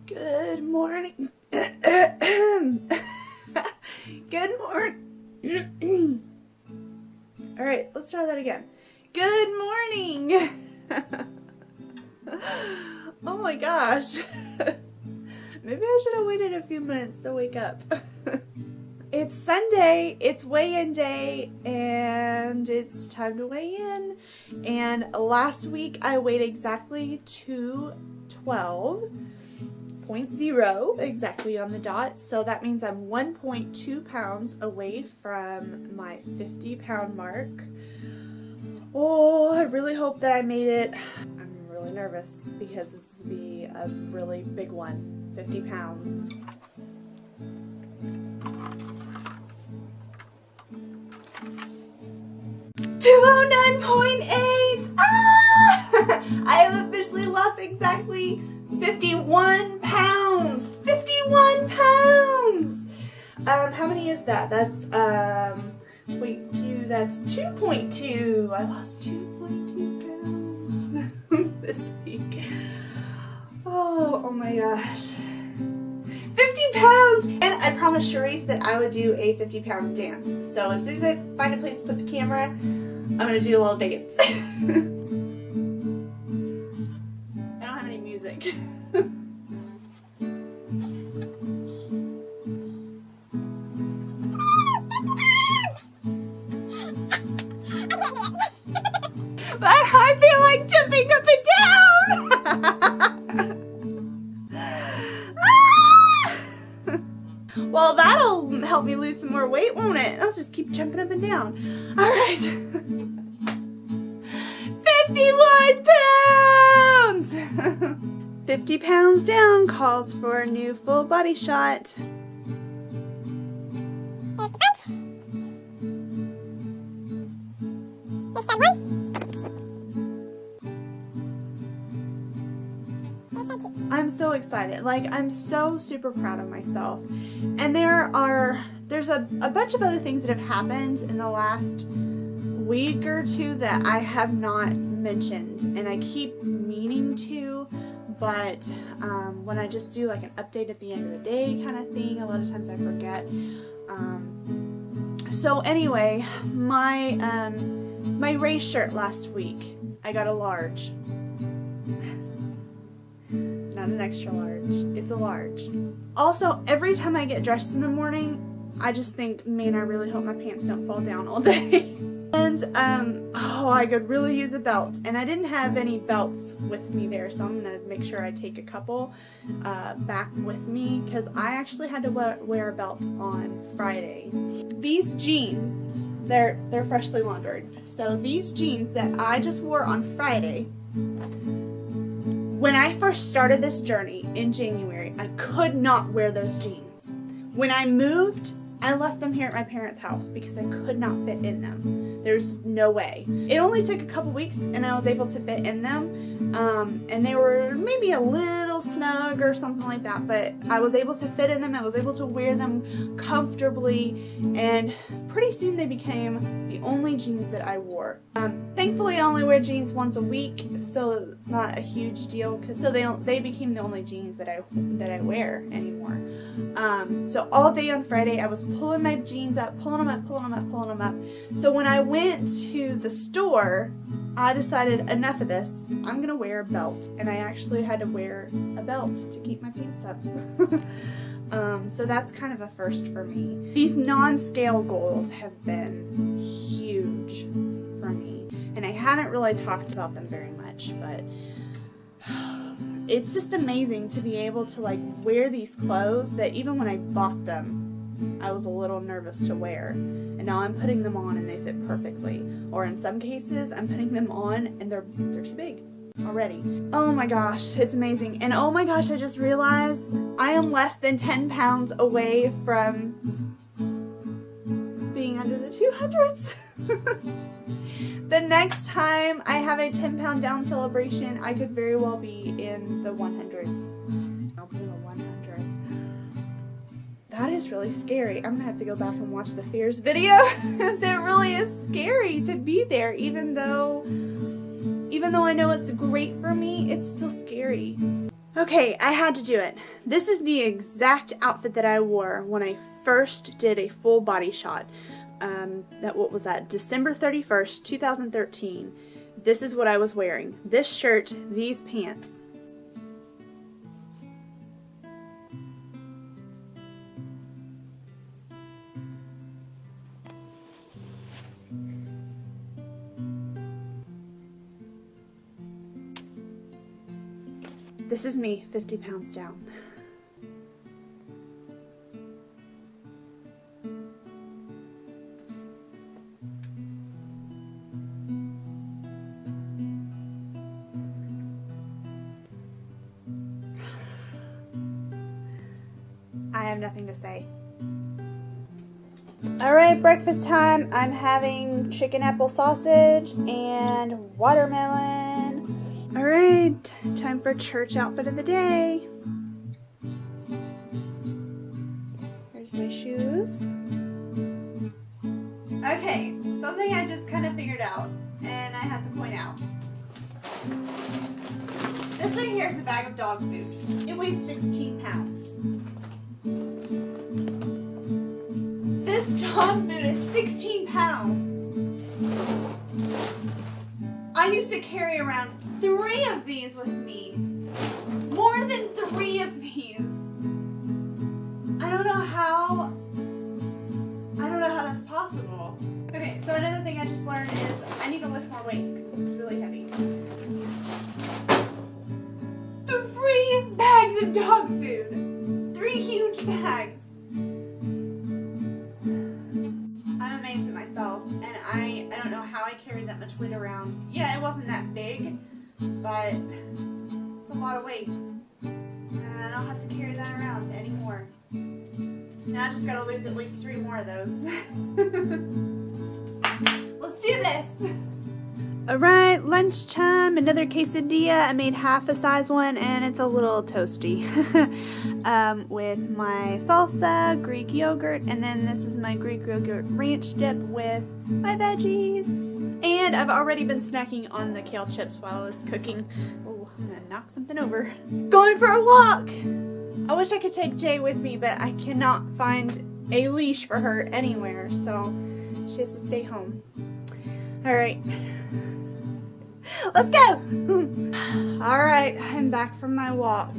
Good morning. Good morning. All right, let's try that again. Good morning. Oh my gosh. Maybe I should have waited a few minutes to wake up. It's Sunday, it's weigh-in day, and it's time to weigh in. And last week I weighed exactly 212.0, exactly on the dot. So that means I'm 1.2 pounds away from my 50-pound mark. Oh, I really hope that I made it. I'm really nervous because this will be a really big one, 50 pounds. 209.8! I have officially lost exactly 51 pounds! 51 pounds! How many is that? That's, 0.2, that's 2.2. I lost 2.2 pounds this week. Oh my gosh. 50 pounds! And I promised Charisse that I would do a 50-pound dance. So as soon as I find a place to put the camera, I'm gonna do a little dance. I don't have any music. But I feel like jumping up and down. Well, that'll help me lose some more weight, won't it? I'll just keep jumping up and down. All right. 51 pounds! 50 pounds down calls for a new full body shot. There's the front. There's that one. There's that two. I'm so excited. Like, I'm so super proud of myself. And there's a bunch of other things that have happened in the last week or two that I have not mentioned, and I keep meaning to, but when I just do like an update at the end of the day kind of thing, a lot of times I forget. So anyway, my race shirt last week, I got a large. Not an extra large, it's a large. Also, every time I get dressed in the morning, I just think, man, I really hope my pants don't fall down all day. And, oh, I could really use a belt. And I didn't have any belts with me there, so I'm going to make sure I take a couple back with me, because I actually had to wear a belt on Friday. These jeans, they're freshly laundered. So these jeans that I just wore on Friday, when I first started this journey in January, I could not wear those jeans. When I moved, I left them here at my parents' house because I could not fit in them. There's no way. It only took a couple weeks and I was able to fit in them. And they were maybe a little snug or something like that, but I was able to fit in them. I was able to wear them comfortably, and pretty soon they became the only jeans that I wore. Thankfully I only wear jeans once a week, so it's not a huge deal, so they became the only jeans that I wear anymore. So all day on Friday I was pulling my jeans up, pulling them up. So when I went to the store, I decided enough of this, I'm gonna wear a belt, and I actually had to wear a belt to keep my pants up. So that's kind of a first for me. These non-scale goals have been huge for me, and I haven't really talked about them very much, but it's just amazing to be able to like wear these clothes that even when I bought them, I was a little nervous to wear, and now I'm putting them on and they fit perfectly. Or in some cases, I'm putting them on and they're too big already. Oh my gosh, it's amazing. And oh my gosh, I just realized I am less than 10 pounds away from being under the 200s. The next time I have a 10-pound down celebration, I could very well be in the 100s. I'll be in the 100s. That is really scary. I'm gonna have to go back and watch the fears video, because it really is scary to be there, even though I know it's great for me, it's still scary. Okay, I had to do it. This is the exact outfit that I wore when I first did a full body shot. What was that? December 31st, 2013. This is what I was wearing. This shirt, these pants. This is me, 50 pounds down. I have nothing to say. Alright, breakfast time. I'm having chicken apple sausage and watermelon. Alright, time for church outfit of the day. Here's my shoes. Okay, something I just kind of figured out, and I have to point out. This right here is a bag of dog food. It weighs 16 pounds. This dog food is 16 pounds. I used to carry around 3 of these with me. More than 3 of these. I don't know how that's possible. Okay, so another thing I just learned is I need to lift more weights because this is really heavy. 3 bags of dog food. 3 huge bags. I'm amazed at myself, and I don't know how I carried that much weight around. Yeah, it wasn't that big, but it's a lot of weight. And I don't have to carry that around anymore. Now I just gotta lose at least 3 more of those. Let's do this! Alright, lunchtime, another quesadilla. I made half a size one and it's a little toasty. With my salsa, Greek yogurt, and then this is my Greek yogurt ranch dip with my veggies. And I've already been snacking on the kale chips while I was cooking. Oh, I'm gonna knock something over. Going for a walk! I wish I could take Jay with me, but I cannot find a leash for her anywhere, so she has to stay home. Alright. Let's go! Alright, I'm back from my walk.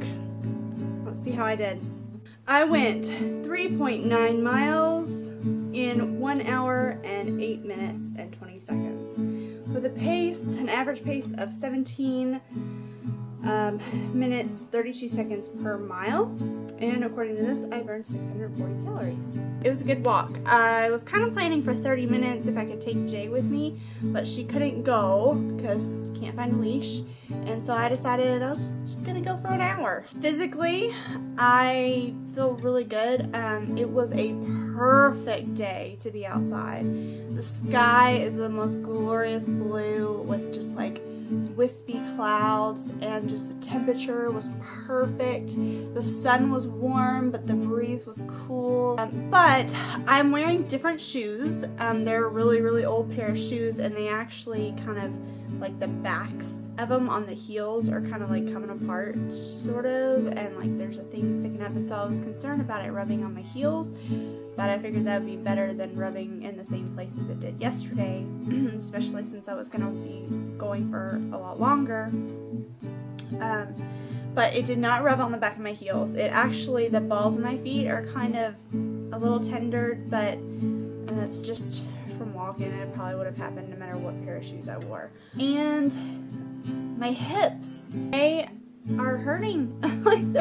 Let's see how I did. I went 3.9 miles in 1 hour and 8 minutes and 20 seconds. With an average pace of 17 minutes, 32 seconds per mile. And according to this, I burned 640 calories. It was a good walk. I was kind of planning for 30 minutes if I could take Jay with me, but she couldn't go because can't find a leash. And so I decided I was just gonna go for an hour. Physically, I feel really good. It was a perfect day to be outside. The sky is the most glorious blue with just like wispy clouds, and just the temperature was perfect. The sun was warm, but the breeze was cool. But I'm wearing different shoes. They're a really, really old pair of shoes, and they actually kind of, like the backs of them on the heels are kind of like coming apart, sort of, and like there's a thing sticking up, and so I was concerned about it rubbing on my heels, but I figured that would be better than rubbing in the same places it did yesterday, especially since I was going to be going for a lot longer. But it did not rub on the back of my heels. It actually, the balls of my feet are kind of a little tender, but that's just from walking. It probably would have happened no matter what pair of shoes I wore. And my hips, they are hurting. Like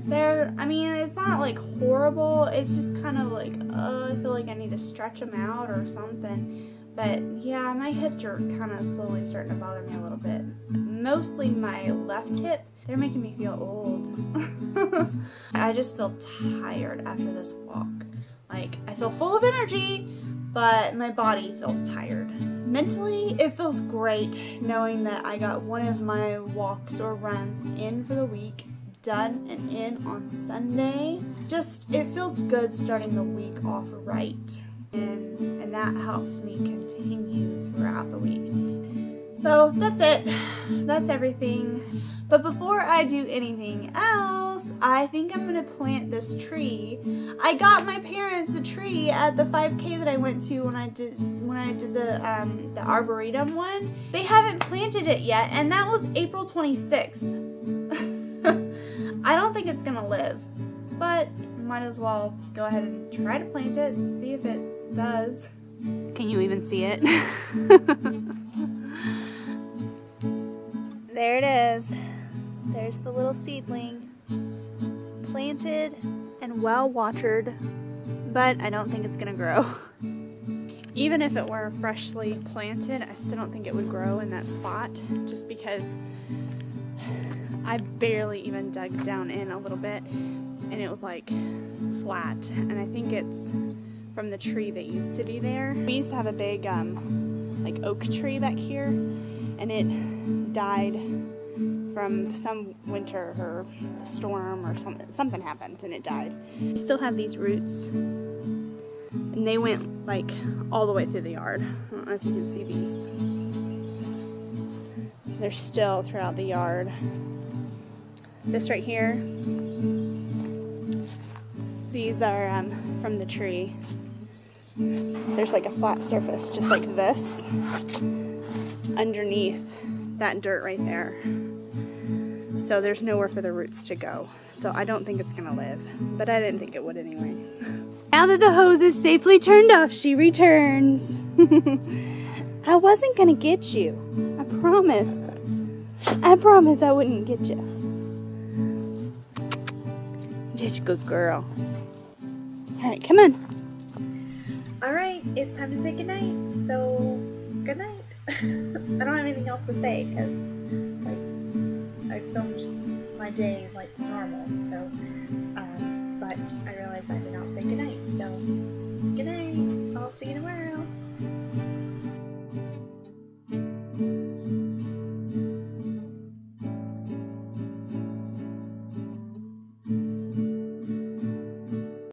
they're, I mean, it's not like horrible. It's just kind of like, I feel like I need to stretch them out or something. But yeah, my hips are kind of slowly starting to bother me a little bit. Mostly my left hip. They're making me feel old. I just feel tired after this walk. Like, I feel full of energy, but my body feels tired. Mentally, it feels great knowing that I got one of my walks or runs in for the week, done and in on Sunday. Just, it feels good starting the week off right. And that helps me continue throughout the week. So that's it. That's everything. But before I do anything else, I think I'm gonna plant this tree. I got my parents a tree at the 5K that I went to when I did the Arboretum one. They haven't planted it yet, and that was April 26th. I don't think it's gonna live, but might as well go ahead and try to plant it and see if it does. Can you even see it? There it is. There's the little seedling. Planted and well watered, but I don't think it's gonna grow. Even if it were freshly planted, I still don't think it would grow in that spot, just because I barely even dug down in a little bit and it was like flat, and I think it's from the tree that used to be there. We used to have a big like oak tree back here, and it died from some winter or storm or something happened and it died. We still have these roots, and they went like all the way through the yard. I don't know if you can see these. They're still throughout the yard. This right here, these are from the tree. There's like a flat surface just like this underneath that dirt right there. So there's nowhere for the roots to go. So I don't think it's gonna live, but I didn't think it would anyway. Now that the hose is safely turned off, she returns. I wasn't gonna get you. I promise. I promise I wouldn't get you. Just a good girl. All right, come on. All right, it's time to say goodnight. So, good night. I don't have anything else to say because I filmed my day like normal, so but I realized I did not say goodnight, so